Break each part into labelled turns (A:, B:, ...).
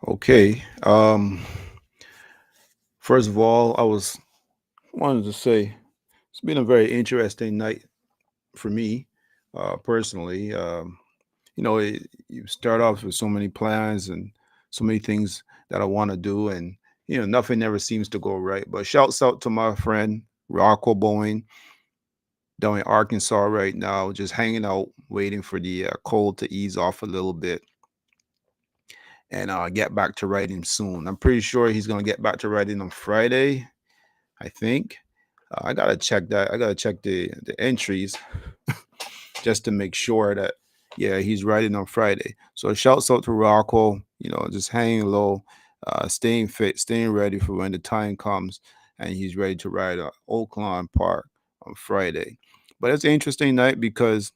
A: Okay. First of all, I was wanted to say it's been a very interesting night for me, personally. You start off with so many plans and so many things that I want to do, and nothing ever seems to go right. But shouts out to my friend Rocco Bowen down in Arkansas right now, just hanging out, waiting for the cold to ease off a little bit and get back to writing soon. I'm pretty sure he's gonna get back to writing on Friday, I think. I gotta check that. I gotta check the entries just to make sure that yeah he's writing on Friday. So shouts out to Rocco. Just hanging low, staying fit, staying ready for when the time comes, and he's ready to ride at Oakland Park on Friday. But it's an interesting night because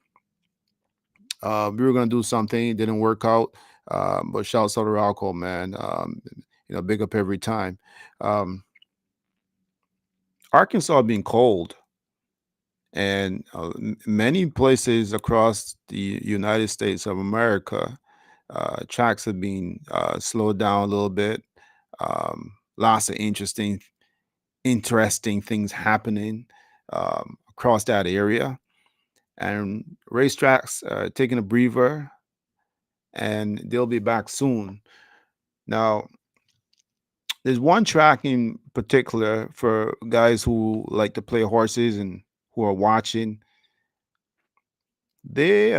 A: we were gonna do something, it didn't work out. But shouts out to Rocco, man. Big up every time. Um, Arkansas being cold and many places across the United States of America, tracks have been slowed down a little bit. Lots of interesting things happening across that area, and racetracks taking a breather, and they'll be back soon. Now, there's one track in particular for guys who like to play horses and who are watching. They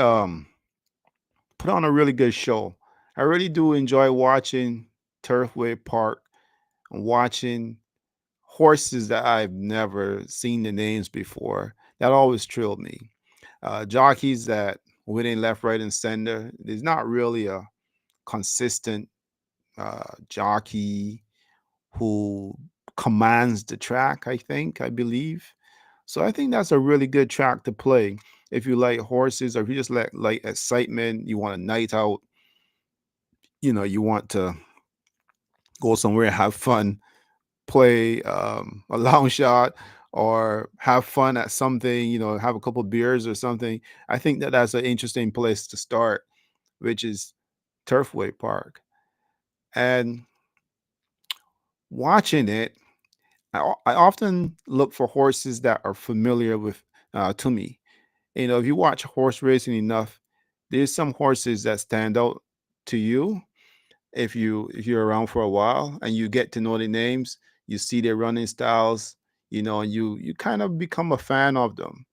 A: put on a really good show. I really do enjoy watching Turfway Park and watching horses that I've never seen the names before. That always thrilled me. Jockeys that winning left, right, and center. There's not really a consistent jockey who commands the track, I believe. So I think that's a really good track to play if you like horses or if you just like excitement, you want a night out, you want to go somewhere and have fun, play a long shot or have fun at something, have a couple beers or something. I think that that's an interesting place to start, which is Turfway Park. And watching it, I often look for horses that are familiar with to me. If you watch horse racing enough, there's some horses that stand out to you if you're around for a while and you get to know the names, you see their running styles, and you kind of become a fan of them,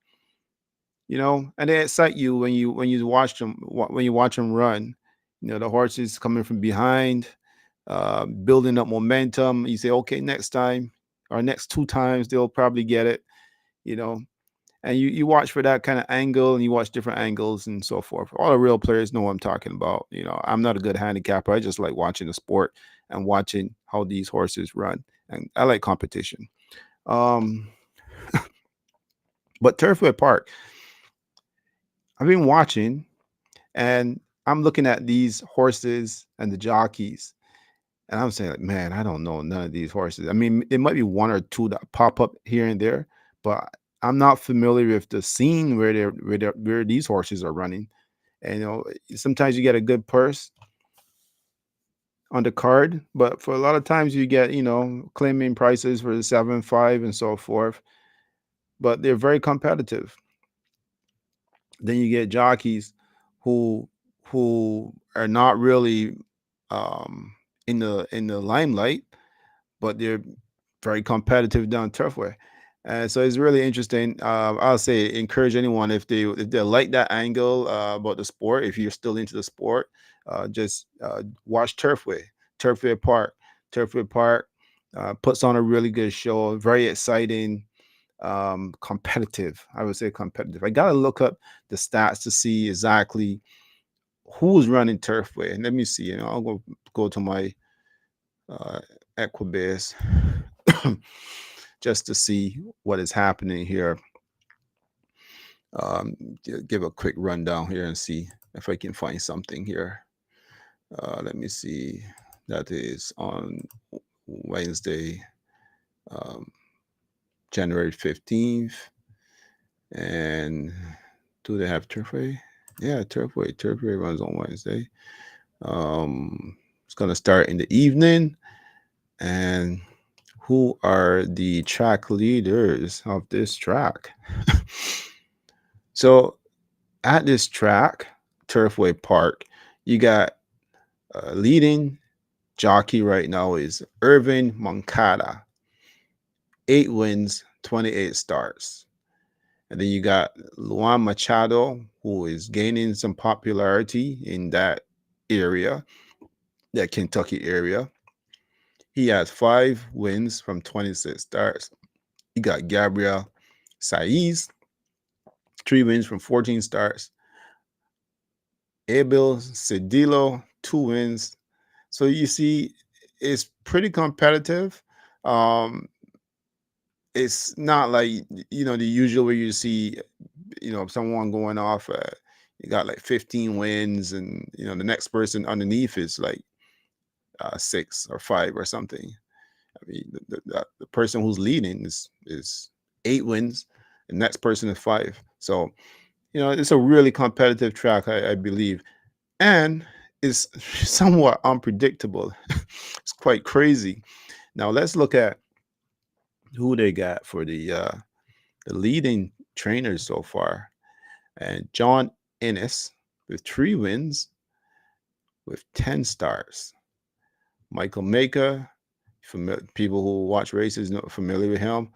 A: and they excite you when you watch them when you watch them run. The horses coming from behind, building up momentum. You say, okay, next time or next two times they'll probably get it, you know. And you watch for that kind of angle, and you watch different angles and so forth. All the real players know what I'm talking about. I'm not a good handicapper. I just like watching the sport and watching how these horses run. And I like competition. Um, but Turfway Park, I've been watching and I'm looking at these horses and the jockeys. And I'm saying, like, man, I don't know none of these horses. I mean, it might be one or two that pop up here and there, but I'm not familiar with the scene where these horses are running. And sometimes you get a good purse on the card, but for a lot of times you get claiming prices for the 7-5 and so forth. But they're very competitive. Then you get jockeys who who are not really um, in the limelight, but they're very competitive down Turfway. And so it's really interesting. I'll say encourage anyone if they like that angle about the sport. If you're still into the sport, just watch Turfway Park. Turfway Park puts on a really good show. Very exciting, competitive. I would say competitive. I gotta look up the stats to see exactly who's running Turfway. And let me see. I'll go to my uh, Equibase just to see what is happening here. Um, give a quick rundown here and see if I can find something here. Let me see. That is on Wednesday, um, January 15th. And do they have Turfway? Yeah, Turfway. Turfway runs on Wednesday. Um, It's going to start in the evening. And who are the track leaders of this track? So at this track, Turfway Park, you got leading jockey right now is Irvin Moncada, 8 wins, 28 starts. And then you got Luan Machado, who is gaining some popularity in that area, that Kentucky area. He has 5 wins from 26 starts. You got Gabriel Saiz, 3 wins from 14 starts. Abel Cedillo, 2 wins. So you see, it's pretty competitive. Um, it's not like the usual where you see someone going off. You got like 15 wins, and the next person underneath is like 6 or 5 or something. I mean, the person who's leading is 8 wins, and next person is 5. So it's a really competitive track, I believe, and it's somewhat unpredictable. It's quite crazy. Now let's look at who they got for the leading trainers so far. And John Ennis with 3 wins with 10 stars. Michael Maker, people who watch races know familiar with him.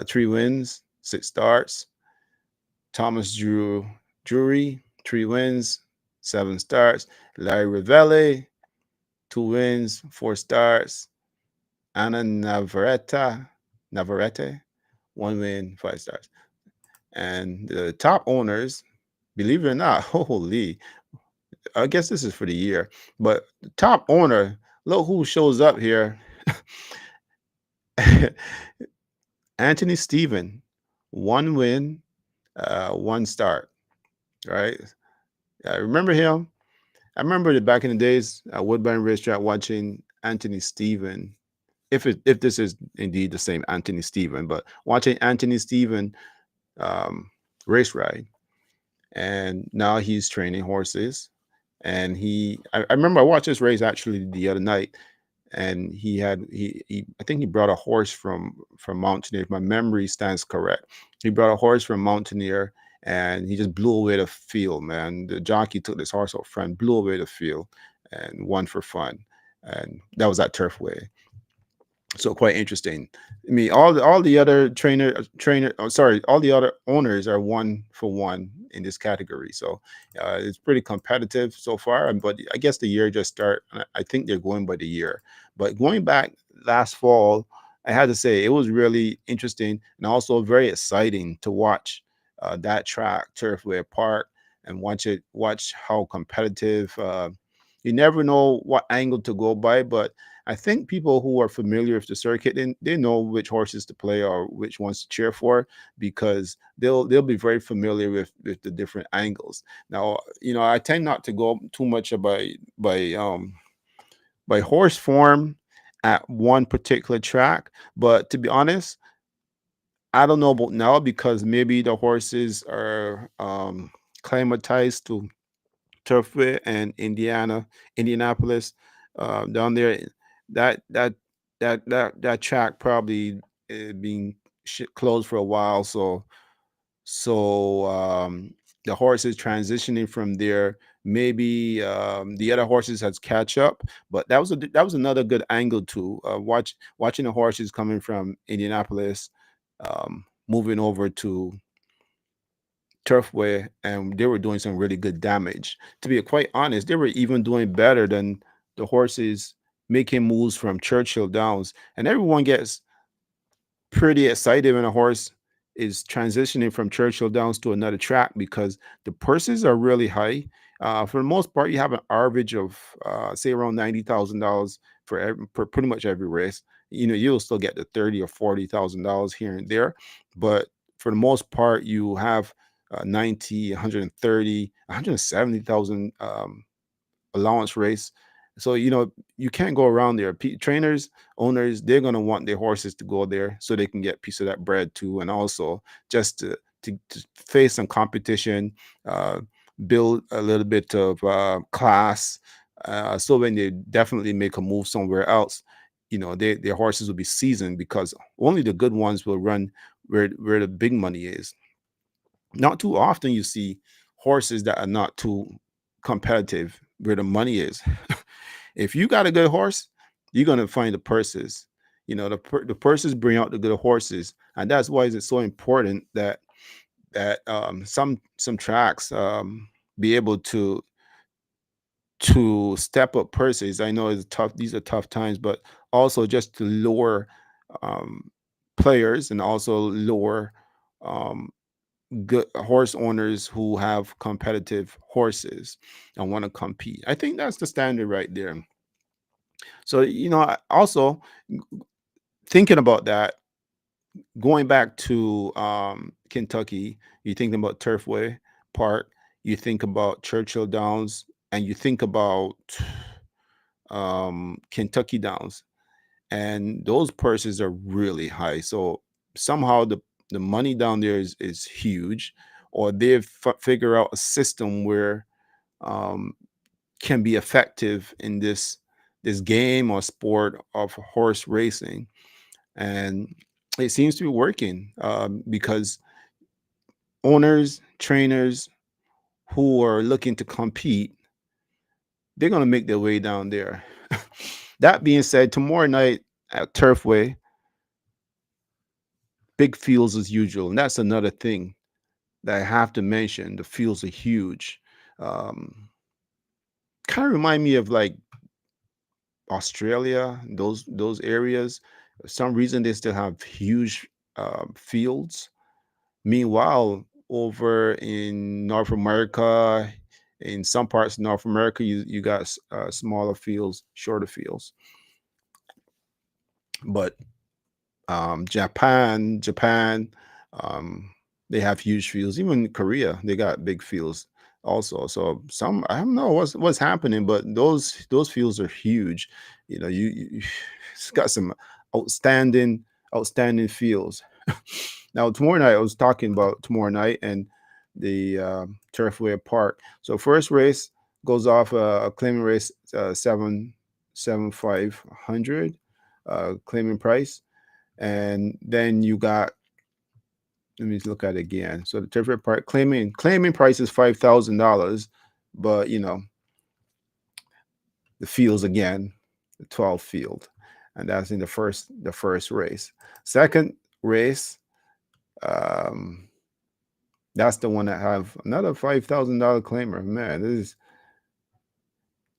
A: 3 wins, 6 starts. Thomas Drury, 3 wins, 7 starts. Larry Rivelli, 2 wins, 4 starts. Anna Navarrete, 1 win, 5 stars. And the top owners, believe it or not, holy, I guess this is for the year, but the top owner, look who shows up here. Anthony Stephen, 1 win, 1 start, right? I remember him. I remember that back in the days at Woodbine Racetrack watching Anthony Stephen. If this is indeed the same Anthony Stephen, but watching Anthony Stephen um, race ride, and now he's training horses. And I remember I watched this race actually the other night, and he I think he brought a horse from Mountaineer. If my memory stands correct, he brought a horse from Mountaineer, and he just blew away the field. Man, the jockey took this horse up front, blew away the field, and won for fun. And that was at Turfway. So quite interesting. I mean, all the other all the other owners are 1 for 1 in this category. So it's pretty competitive so far. But I guess the year just start. And I think they're going by the year. But going back last fall, I had to say it was really interesting and also very exciting to watch that track, Turfway Park, and watch how competitive. You never know what angle to go by, but I think people who are familiar with the circuit, they know which horses to play or which ones to cheer for, because they'll be very familiar with the different angles. Now, I tend not to go too much by horse form at one particular track, but to be honest, I don't know about now because maybe the horses are climatized to Turfway and Indianapolis, down there. That that that track probably being closed for a while, so the horses transitioning from there. Maybe the other horses has catch up, but that was another good angle to watching the horses coming from Indianapolis, moving over to Turfway, and they were doing some really good damage. To be quite honest, they were even doing better than the horses making moves from Churchill Downs. And everyone gets pretty excited when a horse is transitioning from Churchill Downs to another track because the purses are really high. For the most part, you have an average of say around $90,000 for pretty much every race. You'll still get the 30 or $40,000 here and there, but for the most part, you have 90, 130, 170,000 allowance race. So you can't go around there. Trainers, owners, they're gonna want their horses to go there so they can get a piece of that bread too, and also just to face some competition, uh, build a little bit of class, So when they definitely make a move somewhere else, their horses will be seasoned because only the good ones will run where the big money is. Not too often you see horses that are not too competitive where the money is. If you got a good horse, you're gonna find the purses. The purses bring out the good horses, and that's why it's so important that some tracks be able to step up purses. I know it's tough; these are tough times, but also just to lure um, players and also lure um, good horse owners who have competitive horses and want to compete. I think that's the standard right there. So, also thinking about that, going back to Kentucky, you think about Turfway Park, you think about Churchill Downs, and you think about Kentucky Downs, and those purses are really high. So somehow the money down there is huge, or they've figure out a system where um, can be effective in this game or sport of horse racing, and it seems to be working because owners, trainers who are looking to compete, they're going to make their way down there. That being said, tomorrow night at Turfway, big fields as usual, and that's another thing that I have to mention. The fields are huge. Um, Kind of remind me of like Australia, those areas. For some reason they still have huge fields. Meanwhile, over in North America, in some parts of North America, you got smaller fields, shorter fields. But Japan, um, they have huge fields. Even Korea, they got big fields also. So some, I don't know what's happening, but those fields are huge. It's got some outstanding outstanding fields. Now tomorrow night, I was talking about tomorrow night and the Turfway Park. So first race goes off a claiming race 77500 claiming price, and then you got, let me look at it again. So the Turfway Park claiming price is $5,000, but the fields again, the 12th field, and that's in the first race. Second race, um, that's the one that have another $5,000 claimer. Man, this is.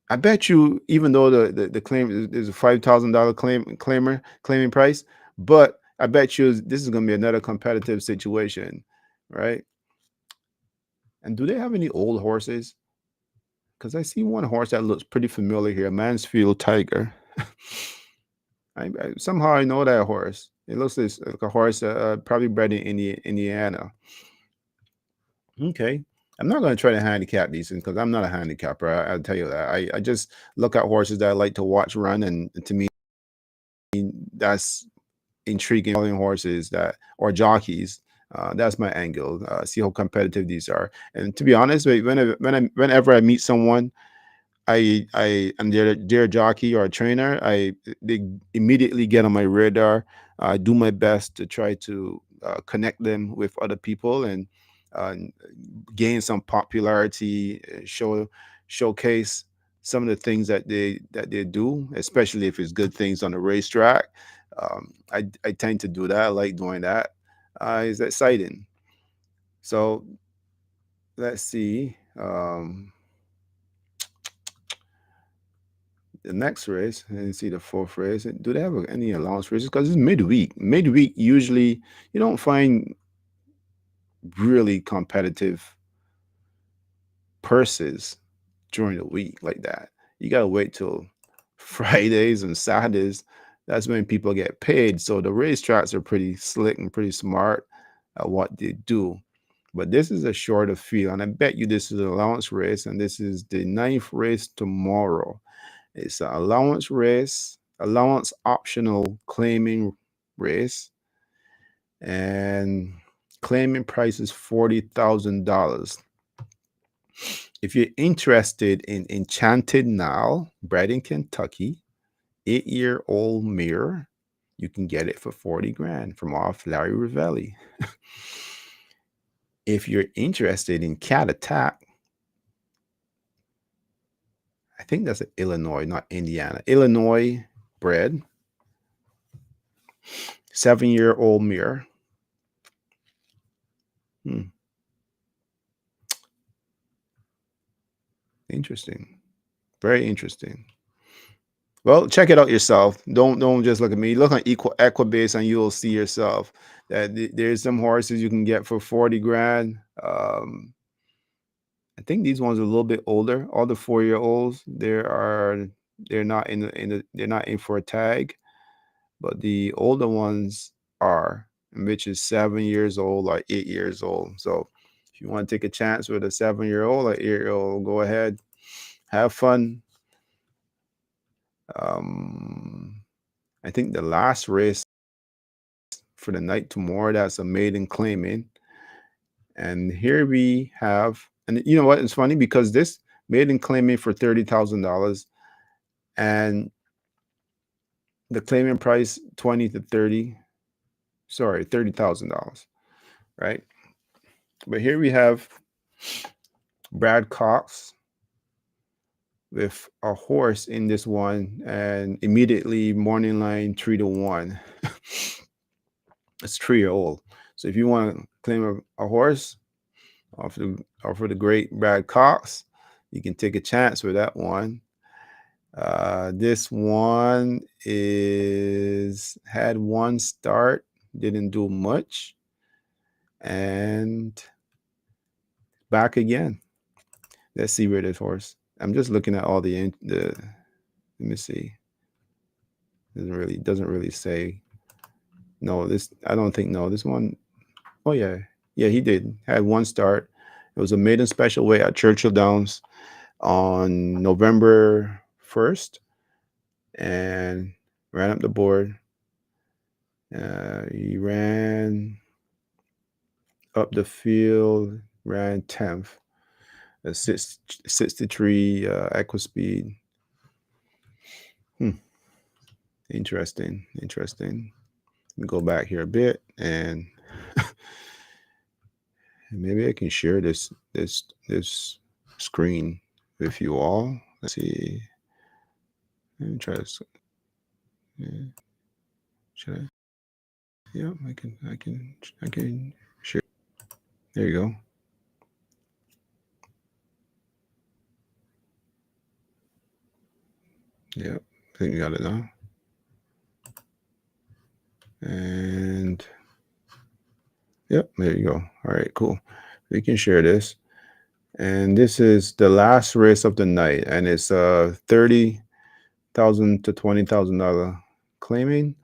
A: I bet you, even though the claim is a $5,000 claiming price, but I bet you this is going to be another competitive situation, right? And do they have any old horses? Because I see one horse that looks pretty familiar here, Mansfield Tiger. Somehow I know that horse. It looks like a horse probably bred in Indiana. Okay. I'm not going to try to handicap these things because I'm not a handicapper. I'll tell you that. I just look at horses that I like to watch run, and to me, that's intriguing. Following horses that or jockeys. That's my angle. See how competitive these are. And to be honest, whenever I meet someone, and they're a jockey or a trainer, they immediately get on my radar. I do my best to try to connect them with other people and uh, gain some popularity, showcase some of the things that they do, especially if it's good things on the racetrack. I tend to do that. I like doing that. It's exciting. So let's see. The next race and see the fourth race. Do they have any allowance races? Because it's midweek. Midweek usually you don't find really competitive purses during the week like that. You gotta wait till Fridays and Saturdays. That's when people get paid. So the racetracks are pretty slick and pretty smart at what they do. But this is a shorter field, and I bet you this is an allowance race, and this is the ninth race tomorrow. It's an allowance race, allowance optional claiming race, and claiming price is $40,000. If you're interested in Enchanted Now, bred in Kentucky, 8-year-old mirror, you can get it for 40 grand from off Larry Ravelli. If you're interested in Cat Attack, I think that's Illinois, not Indiana. Illinois bred, 7-year-old mirror. Interesting. Very interesting. Well, check it out yourself. Don't just look at me. Look on Equibase and you'll see yourself that there's some horses you can get for 40 grand. I think these ones are a little bit older. All the 4-year-olds, they're not they're not in for a tag, but the older ones are, which is 7 years old or 8 years old. So if you want to take a chance with a 7-year-old or 8-year-old, go ahead, have fun. I think the last race for the night tomorrow, that's a maiden claiming. And here we have, and you know what? It's funny because this maiden claiming for $30,000 and the claiming price 20 to 30, sorry, $30,000, right? But here we have Brad Cox with a horse in this one, and immediately morning line 3-1. It's 3-year-old. So if you want to claim a horse off the great Brad Cox, you can take a chance with that one. This one had one start, didn't do much, and back again. Let's see where this horse. I'm just looking at all the. Let me see. Doesn't really say. No, I don't think. No, this one. Oh yeah, he did. Had one start. It was a maiden special weight at Churchill Downs on November 1st, and ran up the board. He ran up the field, ran 10th, a 63 equi speed. Interesting. Let me go back here a bit, and maybe I can share this screen with you all. Let's see. Let me try this. Yeah. Should I? Yeah, I can share. There you go. Yep, I think you got it now. And yep, there you go. All right, cool. We can share this. And this is the last race of the night, and it's $30,000 to $20,000 claiming.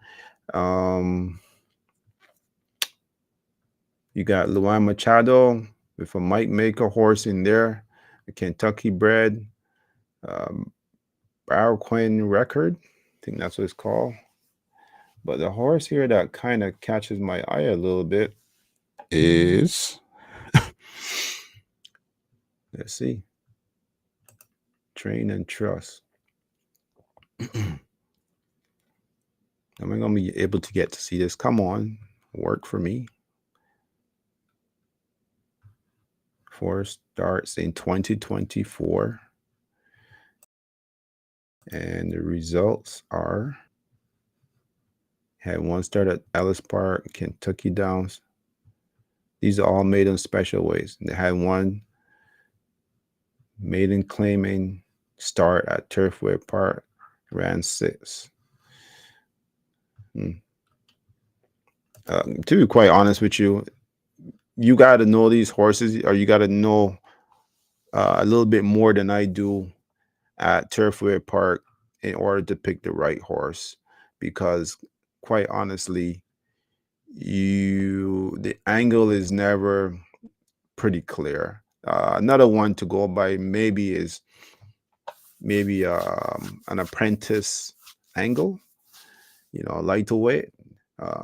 A: You got Luan Machado with a Mike Maker horse in there, a Kentucky bred, Barrow-Quinn record. I think that's what it's called. But the horse here that kind of catches my eye a little bit is, let's see, Train and Trust. Am I going to be able to get to see this? Come on, work for me. 4 starts in 2024. And the results are, had one start at Ellis Park, Kentucky Downs. These are all maiden special weights. They had one maiden claiming start at Turfway Park, ran 6. To be quite honest with you, you got to know these horses, or you got to know a little bit more than I do at Turfway Park in order to pick the right horse, because quite honestly, the angle is never pretty clear. Another one to go by maybe is an apprentice angle, light to weight.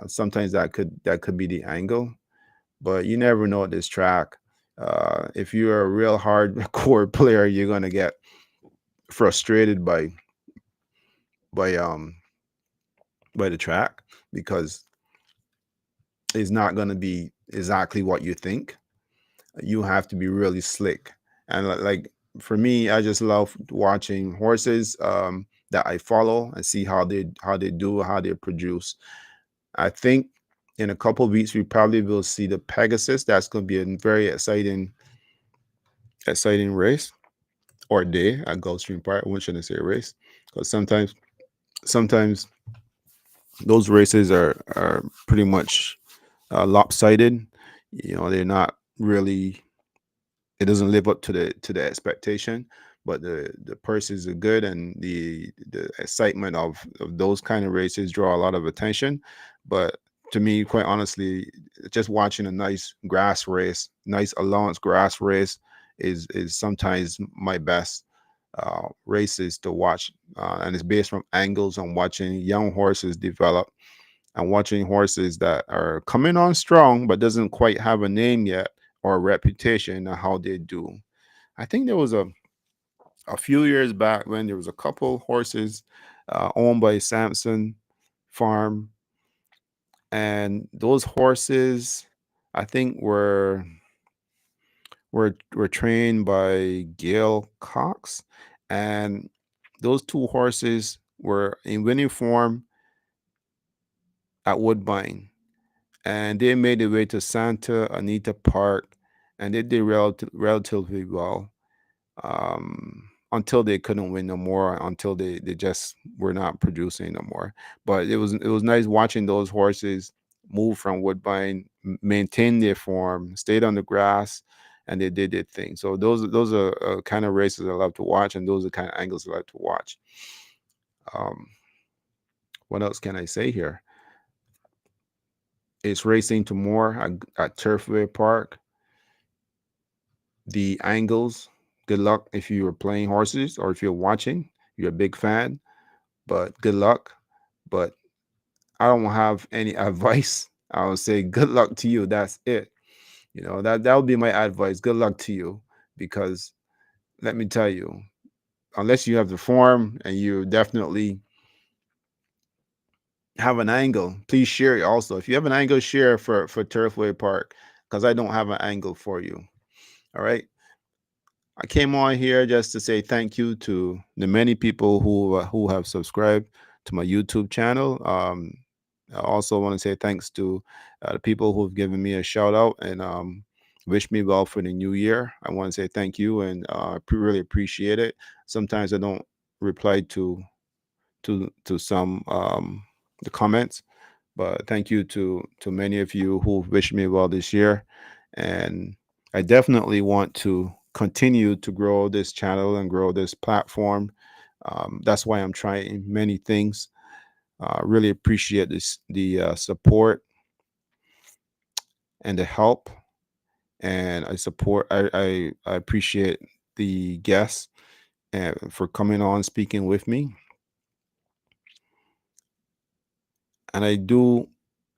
A: Sometimes that could be the angle, but you never know at this track. If you're a real hardcore player, you're gonna get frustrated by um by the track because it's not gonna be exactly what you think. You have to be really slick. And like for me, I just love watching horses that I follow and see how they do, how they produce. I think in a couple of weeks we probably will see the Pegasus. That's going to be a very exciting race or day at Gulfstream Park. I shouldn't say race because sometimes those races are pretty much lopsided. They're not really, it doesn't live up to the expectation, but the purses are good, and the excitement of those kind of races draw a lot of attention. But to me, quite honestly, just watching a nice grass race, nice allowance grass race, is sometimes my best races to watch, and it's based from angles on watching young horses develop and watching horses that are coming on strong but doesn't quite have a name yet or a reputation and how they do. I think there was a few years back when there was a couple horses owned by Samson Farm, and those horses I think were trained by Gail Cox, and those two horses were in winning form at Woodbine, and they made their way to Santa Anita Park, and they did relatively well until they couldn't win no more, until they just were not producing no more. But it was nice watching those horses move from Woodbine, maintain their form, stayed on the grass, and they did their thing. So those are kind of races I love to watch, and those are kind of angles I like to watch. Um, what else can I say here? It's racing tomorrow at Turfway Park. The angles. Good luck if you are playing horses or if you're watching. You're a big fan, but good luck. But I don't have any advice. I would say good luck to you. That's it. That would be my advice. Good luck to you, because let me tell you, unless you have the form and you definitely have an angle, please share it also. If you have an angle, share for Turfway Park, because I don't have an angle for you. All right. I came on here just to say thank you to the many people who have subscribed to my YouTube channel. I also want to say thanks to the people who've given me a shout out and wish me well for the new year. I want to say thank you, and really appreciate it. Sometimes I don't reply to some the comments, but thank you to many of you who wish me well this year, and I definitely want to continue to grow this channel and grow this platform. That's why I'm trying many things. Really appreciate the support and the help, and I appreciate the guests and for coming on speaking with me, and I do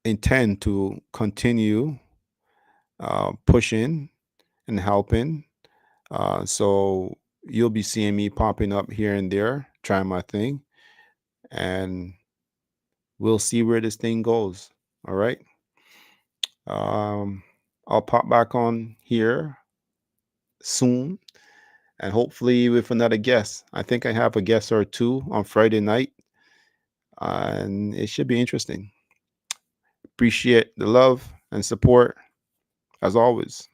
A: intend to continue pushing and helping. So you'll be seeing me popping up here and there, trying my thing, and we'll see where this thing goes. All right. Um, I'll pop back on here soon, and hopefully with another guest. I think I have a guest or two on Friday night, and it should be interesting. Appreciate the love and support as always.